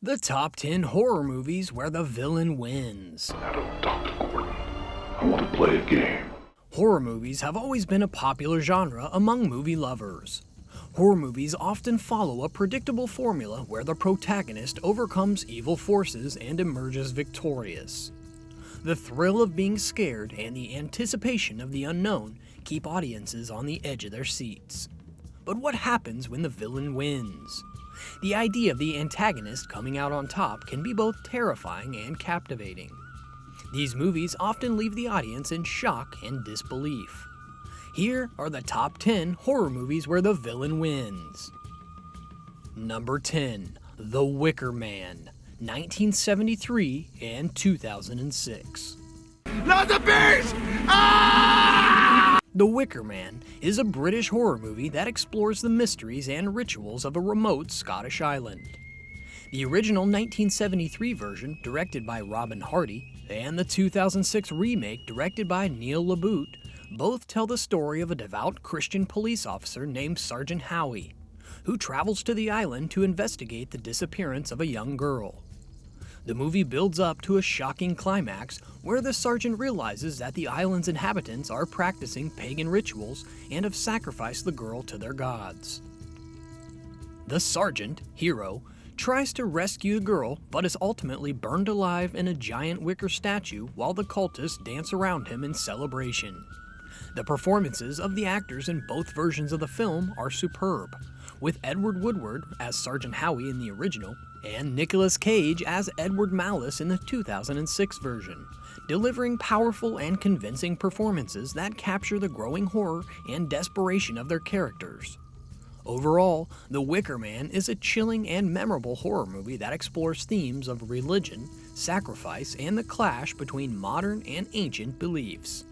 The top 10 horror movies where the villain wins. Hello, Dr. Gordon. I want to play a game. Horror movies have always been a popular genre among movie lovers. Horror movies often follow a predictable formula where the protagonist overcomes evil forces and emerges victorious. The thrill of being scared and the anticipation of the unknown keep audiences on the edge of their seats. But what happens when the villain wins? The idea of the antagonist coming out on top can be both terrifying and captivating. These movies often leave the audience in shock and disbelief. Here are the top 10 horror movies where the villain wins. Number 10, The Wicker Man, 1973 and 2006. Not the beast! Ah! The Wicker Man is a British horror movie that explores the mysteries and rituals of a remote Scottish island. The original 1973 version, directed by Robin Hardy, and the 2006 remake, directed by Neil LaBute, both tell the story of a devout Christian police officer named Sergeant Howie, who travels to the island to investigate the disappearance of a young girl. The movie builds up to a shocking climax where the sergeant realizes that the island's inhabitants are practicing pagan rituals and have sacrificed the girl to their gods. The sergeant, Hero, tries to rescue the girl but is ultimately burned alive in a giant wicker statue while the cultists dance around him in celebration. The performances of the actors in both versions of the film are superb, with Edward Woodward as Sergeant Howie in the original and Nicolas Cage as Edward Malice in the 2006 version, delivering powerful and convincing performances that capture the growing horror and desperation of their characters. Overall, The Wicker Man is a chilling and memorable horror movie that explores themes of religion, sacrifice, and the clash between modern and ancient beliefs.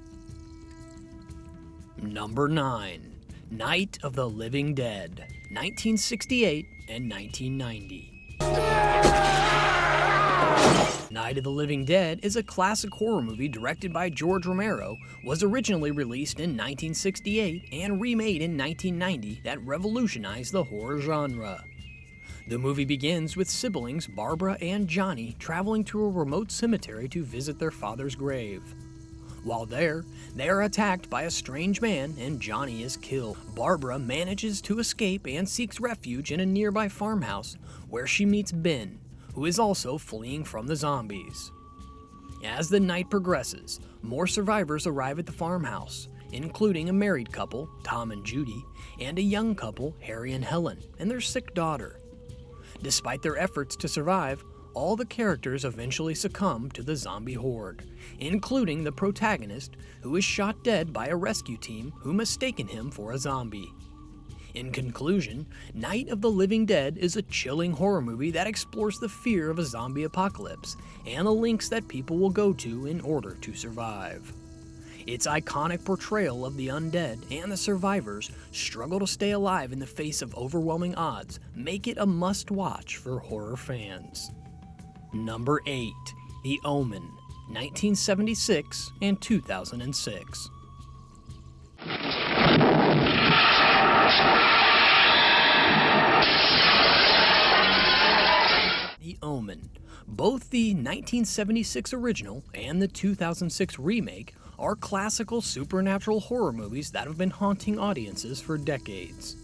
Number 9, Night of the Living Dead, 1968 and 1990. Night of the Living Dead is a classic horror movie directed by George Romero, was originally released in 1968 and remade in 1990 that revolutionized the horror genre. The movie begins with siblings Barbara and Johnny traveling to a remote cemetery to visit their father's grave. While there, they are attacked by a strange man and Johnny is killed. Barbara manages to escape and seeks refuge in a nearby farmhouse where she meets Ben, who is also fleeing from the zombies. As the night progresses, more survivors arrive at the farmhouse, including a married couple, Tom and Judy, and a young couple, Harry and Helen, and their sick daughter. Despite their efforts to survive, all the characters eventually succumb to the zombie horde, including the protagonist, who is shot dead by a rescue team who mistaken him for a zombie. In conclusion, Night of the Living Dead is a chilling horror movie that explores the fear of a zombie apocalypse and the lengths that people will go to in order to survive. Its iconic portrayal of the undead and the survivors' struggle to stay alive in the face of overwhelming odds make it a must-watch for horror fans. Number 8, The Omen, 1976 and 2006. The Omen. Both the 1976 original and the 2006 remake are classical supernatural horror movies that have been haunting audiences for decades.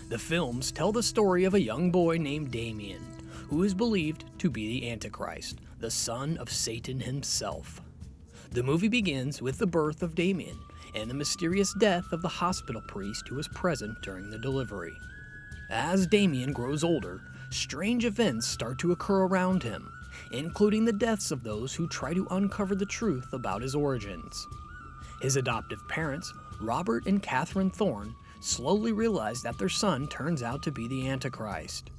The films tell the story of a young boy named Damien, who is believed to be the Antichrist, the son of Satan himself. The movie begins with the birth of Damien and the mysterious death of the hospital priest who was present during the delivery. As Damien grows older, strange events start to occur around him, including the deaths of those who try to uncover the truth about his origins. His adoptive parents, Robert and Catherine Thorne, slowly realize that their son turns out to be the Antichrist.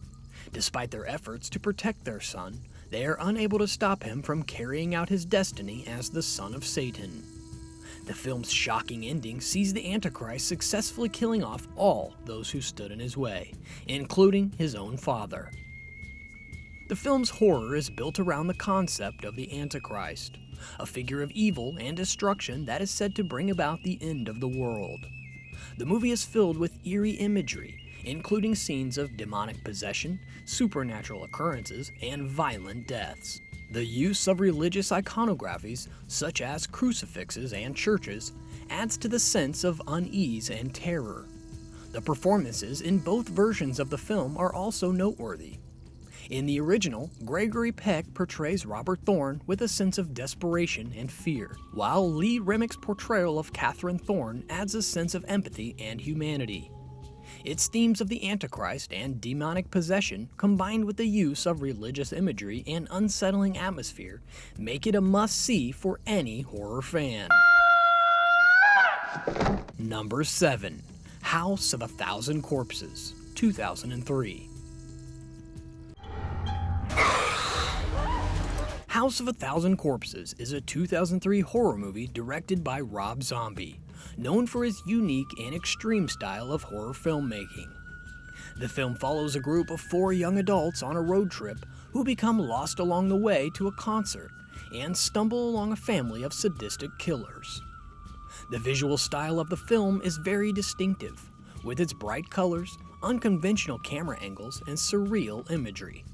Despite their efforts to protect their son, they are unable to stop him from carrying out his destiny as the son of Satan. The film's shocking ending sees the Antichrist successfully killing off all those who stood in his way, including his own father. The film's horror is built around the concept of the Antichrist, a figure of evil and destruction that is said to bring about the end of the world. The movie is filled with eerie imagery, including scenes of demonic possession, supernatural occurrences, and violent deaths. The use of religious iconographies, such as crucifixes and churches, adds to the sense of unease and terror. The performances in both versions of the film are also noteworthy. In the original, Gregory Peck portrays Robert Thorne with a sense of desperation and fear, while Lee Remick's portrayal of Catherine Thorne adds a sense of empathy and humanity. Its themes of the Antichrist and demonic possession, combined with the use of religious imagery and unsettling atmosphere, make it a must-see for any horror fan. Number 7. House of a Thousand Corpses, 2003. House of a Thousand Corpses is a 2003 horror movie directed by Rob Zombie, known for his unique and extreme style of horror filmmaking. The film follows a group of 4 young adults on a road trip who become lost along the way to a concert and stumble along a family of sadistic killers. The visual style of the film is very distinctive, with its bright colors, unconventional camera angles, and surreal imagery.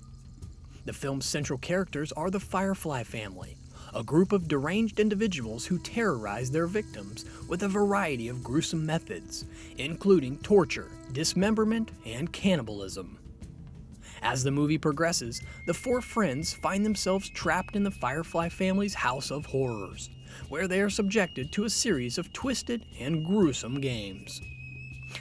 The film's central characters are the Firefly family, a group of deranged individuals who terrorize their victims with a variety of gruesome methods, including torture, dismemberment, and cannibalism. As the movie progresses, the 4 friends find themselves trapped in the Firefly family's house of horrors, where they are subjected to a series of twisted and gruesome games.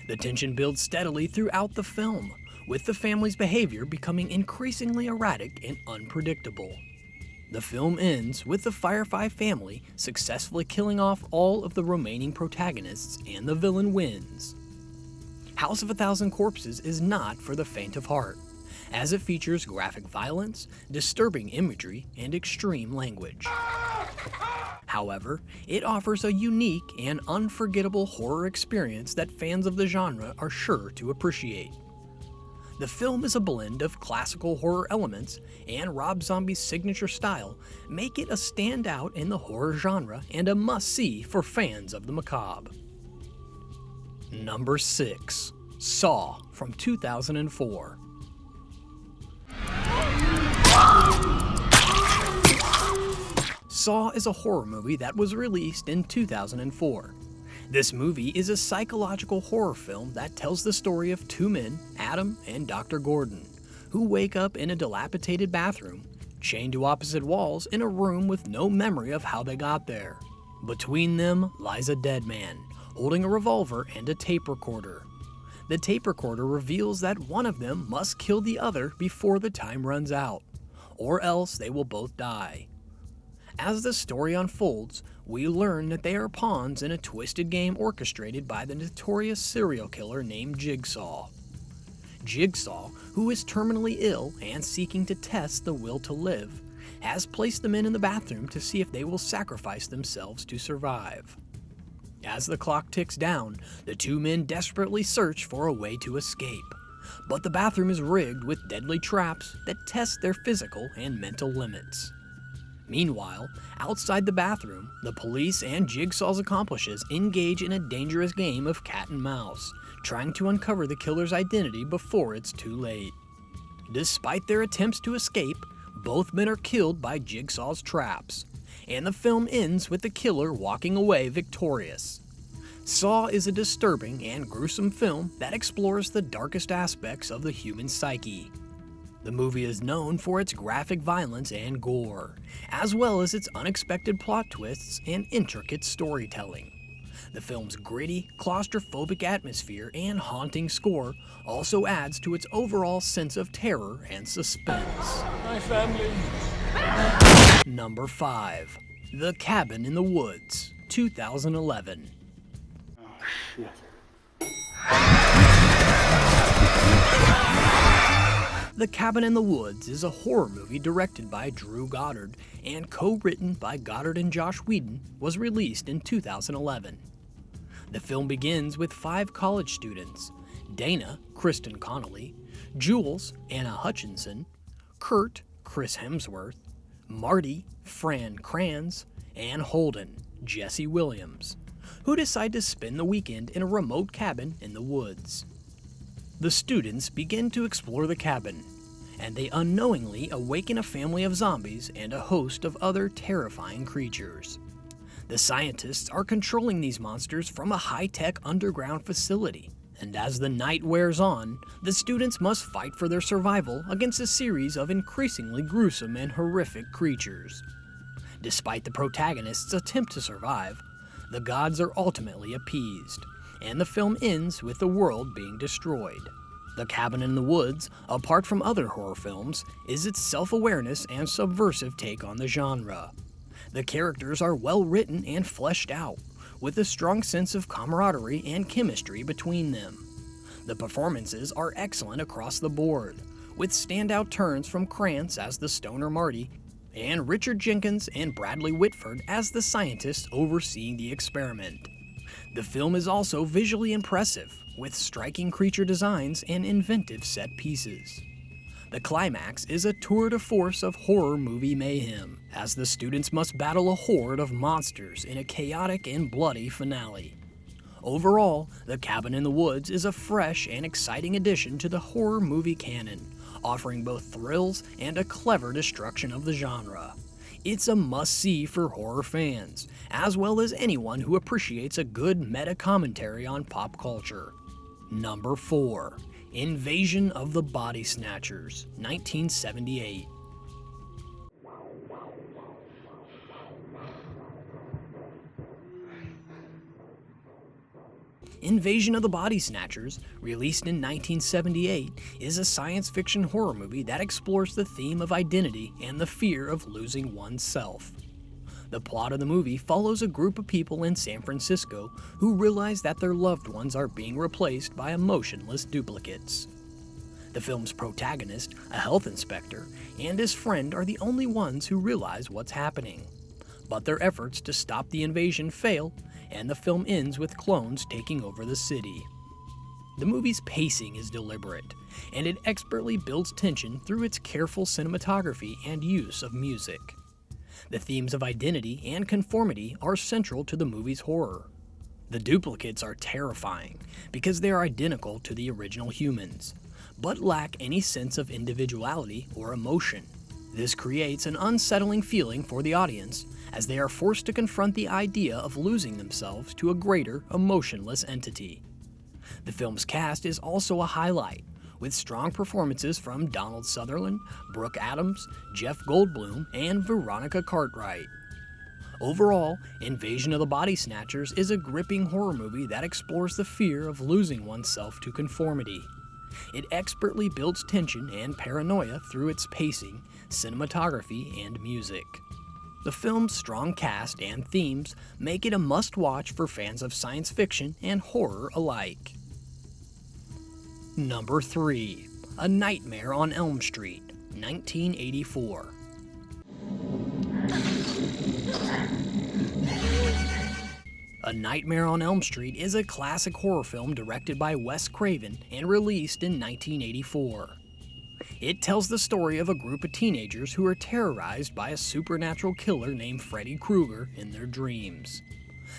The tension builds steadily throughout the film, with the family's behavior becoming increasingly erratic and unpredictable. The film ends with the Firefly family successfully killing off all of the remaining protagonists, and the villain wins. House of a Thousand Corpses is not for the faint of heart, as it features graphic violence, disturbing imagery, and extreme language. However, it offers a unique and unforgettable horror experience that fans of the genre are sure to appreciate. The film is a blend of classical horror elements and Rob Zombie's signature style, make it a standout in the horror genre and a must-see for fans of the macabre. Number 6. Saw from 2004. Saw is a horror movie that was released in 2004. This movie is a psychological horror film that tells the story of 2 men, Adam and Dr. Gordon, who wake up in a dilapidated bathroom, chained to opposite walls in a room with no memory of how they got there. Between them lies a dead man, holding a revolver and a tape recorder. The tape recorder reveals that one of them must kill the other before the time runs out, or else they will both die. As the story unfolds, we learn that they are pawns in a twisted game orchestrated by the notorious serial killer named Jigsaw. Jigsaw, who is terminally ill and seeking to test the will to live, has placed the men in the bathroom to see if they will sacrifice themselves to survive. As the clock ticks down, the 2 men desperately search for a way to escape, but the bathroom is rigged with deadly traps that test their physical and mental limits. Meanwhile, outside the bathroom, the police and Jigsaw's accomplices engage in a dangerous game of cat and mouse, trying to uncover the killer's identity before it's too late. Despite their attempts to escape, both men are killed by Jigsaw's traps, and the film ends with the killer walking away victorious. Saw is a disturbing and gruesome film that explores the darkest aspects of the human psyche. The movie is known for its graphic violence and gore, as well as its unexpected plot twists and intricate storytelling. The film's gritty, claustrophobic atmosphere and haunting score also adds to its overall sense of terror and suspense. My family. Number 5. The Cabin in the Woods, 2011. Oh, shit. The Cabin in the Woods is a horror movie directed by Drew Goddard and co-written by Goddard and Josh Whedon, was released in 2011. The film begins with 5 college students: Dana, Kristen Connolly; Jules, Anna Hutchinson; Kurt, Chris Hemsworth; Marty, Fran Kranz; and Holden, Jesse Williams, who decide to spend the weekend in a remote cabin in the woods. the students begin to explore the cabin, and they unknowingly awaken a family of zombies and a host of other terrifying creatures. The scientists are controlling these monsters from a high-tech underground facility, and as the night wears on, the students must fight for their survival against a series of increasingly gruesome and horrific creatures. Despite the protagonist's attempt to survive, the gods are ultimately appeased, and the film ends with the world being destroyed. The Cabin in the Woods, apart from other horror films, is its self-awareness and subversive take on the genre. The characters are well written and fleshed out, with a strong sense of camaraderie and chemistry between them. The performances are excellent across the board, with standout turns from Krantz as the stoner Marty, and Richard Jenkins and Bradley Whitford as the scientists overseeing the experiment. The film is also visually impressive, with striking creature designs and inventive set pieces. The climax is a tour de force of horror movie mayhem, as the students must battle a horde of monsters in a chaotic and bloody finale. Overall, The Cabin in the Woods is a fresh and exciting addition to the horror movie canon, offering both thrills and a clever destruction of the genre. It's a must-see for horror fans, as well as anyone who appreciates a good meta-commentary on pop culture. Number 4. Invasion of the Body Snatchers, 1978. Invasion of the Body Snatchers, released in 1978, is a science fiction horror movie that explores the theme of identity and the fear of losing oneself. The plot of the movie follows a group of people in San Francisco who realize that their loved ones are being replaced by emotionless duplicates. The film's protagonist, a health inspector, and his friend are the only ones who realize what's happening. But their efforts to stop the invasion fail, and the film ends with clones taking over the city. The movie's pacing is deliberate, and it expertly builds tension through its careful cinematography and use of music. The themes of identity and conformity are central to the movie's horror. The duplicates are terrifying because they are identical to the original humans, but lack any sense of individuality or emotion. This creates an unsettling feeling for the audience as they are forced to confront the idea of losing themselves to a greater, emotionless entity. The film's cast is also a highlight, with strong performances from Donald Sutherland, Brooke Adams, Jeff Goldblum, and Veronica Cartwright. Overall, Invasion of the Body Snatchers is a gripping horror movie that explores the fear of losing oneself to conformity. It expertly builds tension and paranoia through its pacing, cinematography, and music. The film's strong cast and themes make it a must-watch for fans of science fiction and horror alike. Number 3. A Nightmare on Elm Street, 1984. A Nightmare on Elm Street is a classic horror film directed by Wes Craven and released in 1984. It tells the story of a group of teenagers who are terrorized by a supernatural killer named Freddy Krueger in their dreams.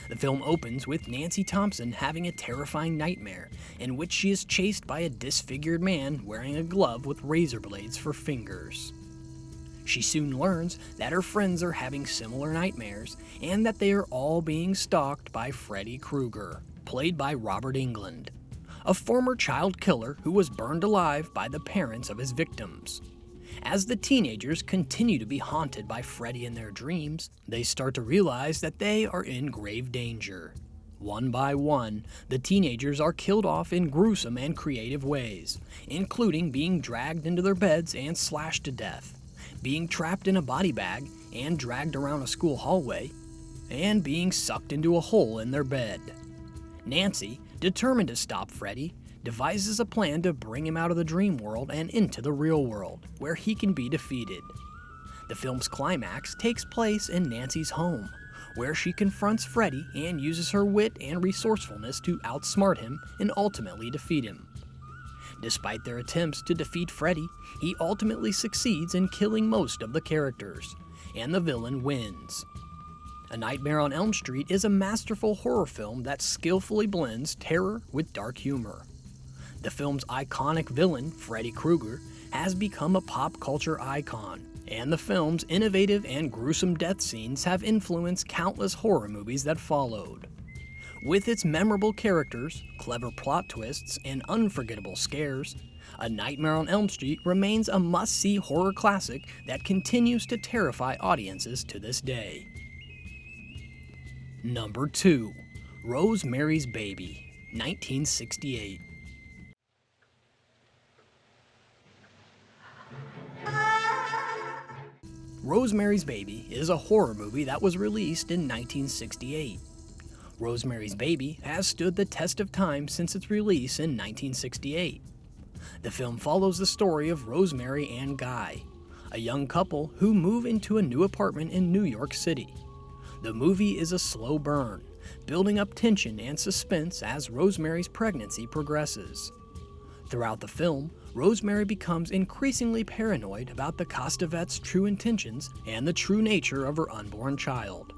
The film opens with Nancy Thompson having a terrifying nightmare in which she is chased by a disfigured man wearing a glove with razor blades for fingers. She soon learns that her friends are having similar nightmares and that they are all being stalked by Freddy Krueger, played by Robert Englund, a former child killer who was burned alive by the parents of his victims. As the teenagers continue to be haunted by Freddy in their dreams, they start to realize that they are in grave danger. One by one, the teenagers are killed off in gruesome and creative ways, including being dragged into their beds and slashed to death, being trapped in a body bag and dragged around a school hallway, and being sucked into a hole in their bed. Nancy, determined to stop Freddy, devises a plan to bring him out of the dream world and into the real world, where he can be defeated. The film's climax takes place in Nancy's home, where she confronts Freddy and uses her wit and resourcefulness to outsmart him and ultimately defeat him. Despite their attempts to defeat Freddy, he ultimately succeeds in killing most of the characters, and the villain wins. A Nightmare on Elm Street is a masterful horror film that skillfully blends terror with dark humor. The film's iconic villain, Freddy Krueger, has become a pop culture icon, and the film's innovative and gruesome death scenes have influenced countless horror movies that followed. With its memorable characters, clever plot twists, and unforgettable scares, A Nightmare on Elm Street remains a must-see horror classic that continues to terrify audiences to this day. Number 2. Rosemary's Baby, 1968. Rosemary's Baby is a horror movie that was released in 1968. Rosemary's Baby has stood the test of time since its release in 1968. The film follows the story of Rosemary and Guy, a young couple who move into a new apartment in New York City. The movie is a slow burn, building up tension and suspense as Rosemary's pregnancy progresses. Throughout the film, Rosemary becomes increasingly paranoid about the Castevet's true intentions and the true nature of her unborn child.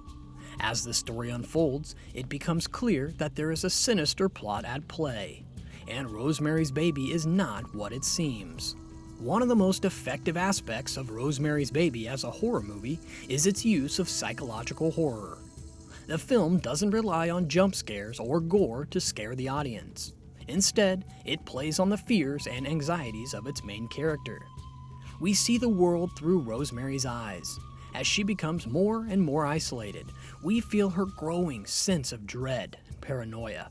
As the story unfolds, it becomes clear that there is a sinister plot at play, and Rosemary's Baby is not what it seems. One of the most effective aspects of Rosemary's Baby as a horror movie is its use of psychological horror. The film doesn't rely on jump scares or gore to scare the audience. Instead, it plays on the fears and anxieties of its main character. We see the world through Rosemary's eyes. As she becomes more and more isolated, we feel her growing sense of dread and paranoia.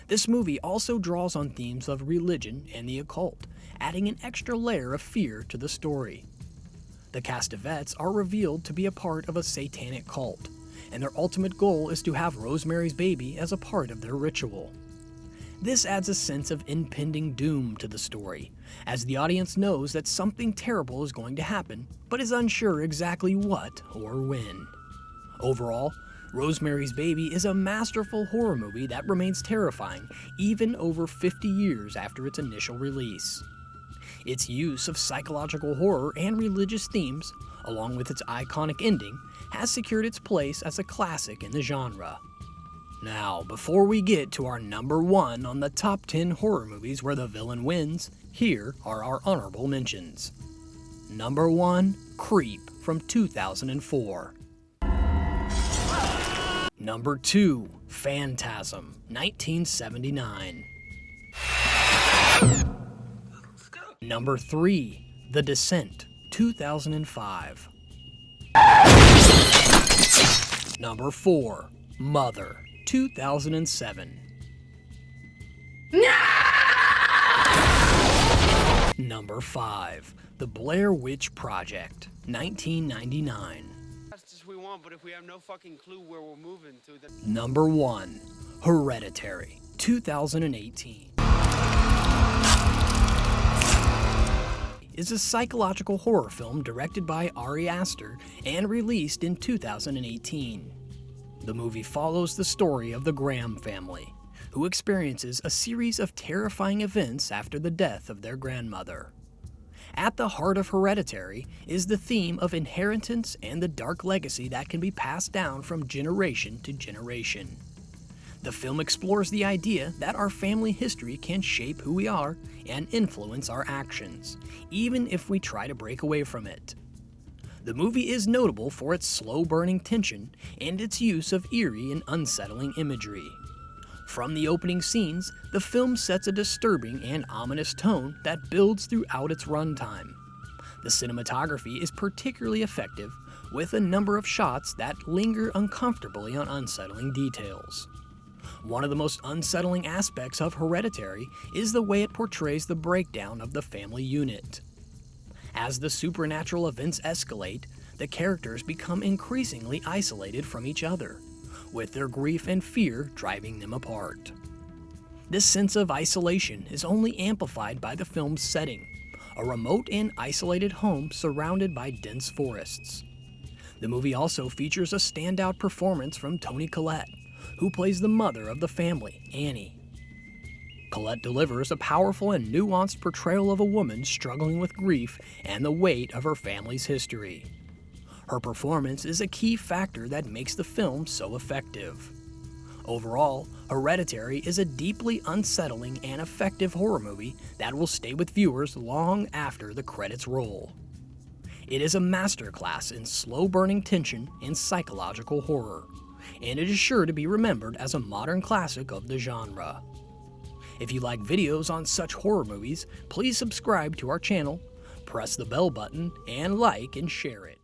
This movie also draws on themes of religion and the occult, adding an extra layer of fear to the story. The Castevets are revealed to be a part of a satanic cult, and their ultimate goal is to have Rosemary's Baby as a part of their ritual. This adds a sense of impending doom to the story, as the audience knows that something terrible is going to happen, but is unsure exactly what or when. Overall, Rosemary's Baby is a masterful horror movie that remains terrifying even over 50 years after its initial release. Its use of psychological horror and religious themes, along with its iconic ending, has secured its place as a classic in the genre. Now, before we get to our number 1 on the top 10 horror movies where the villain wins, here are our honorable mentions. Number 1, Creep from 2004. Number 2, Phantasm, 1979. Number 3, The Descent, 2005. Number 4, Mother, 2007. Number 5, The Blair Witch Project, 1999. We want, but if we have no fucking clue where we're moving to, then... Number 1, Hereditary, 2018. Is a psychological horror film directed by Ari Aster and released in 2018. The movie follows the story of the Graham family, who experiences a series of terrifying events after the death of their grandmother. At the heart of Hereditary is the theme of inheritance and the dark legacy that can be passed down from generation to generation. The film explores the idea that our family history can shape who we are and influence our actions, even if we try to break away from it. The movie is notable for its slow-burning tension and its use of eerie and unsettling imagery. From the opening scenes, the film sets a disturbing and ominous tone that builds throughout its runtime. The cinematography is particularly effective, with a number of shots that linger uncomfortably on unsettling details. One of the most unsettling aspects of Hereditary is the way it portrays the breakdown of the family unit. As the supernatural events escalate, the characters become increasingly isolated from each other, with their grief and fear driving them apart. This sense of isolation is only amplified by the film's setting, a remote and isolated home surrounded by dense forests. The movie also features a standout performance from Toni Collette, who plays the mother of the family, Annie. Collette delivers a powerful and nuanced portrayal of a woman struggling with grief and the weight of her family's history. Her performance is a key factor that makes the film so effective. Overall, Hereditary is a deeply unsettling and effective horror movie that will stay with viewers long after the credits roll. It is a masterclass in slow-burning tension and psychological horror, and it is sure to be remembered as a modern classic of the genre. If you like videos on such horror movies, please subscribe to our channel, press the bell button, and like and share it.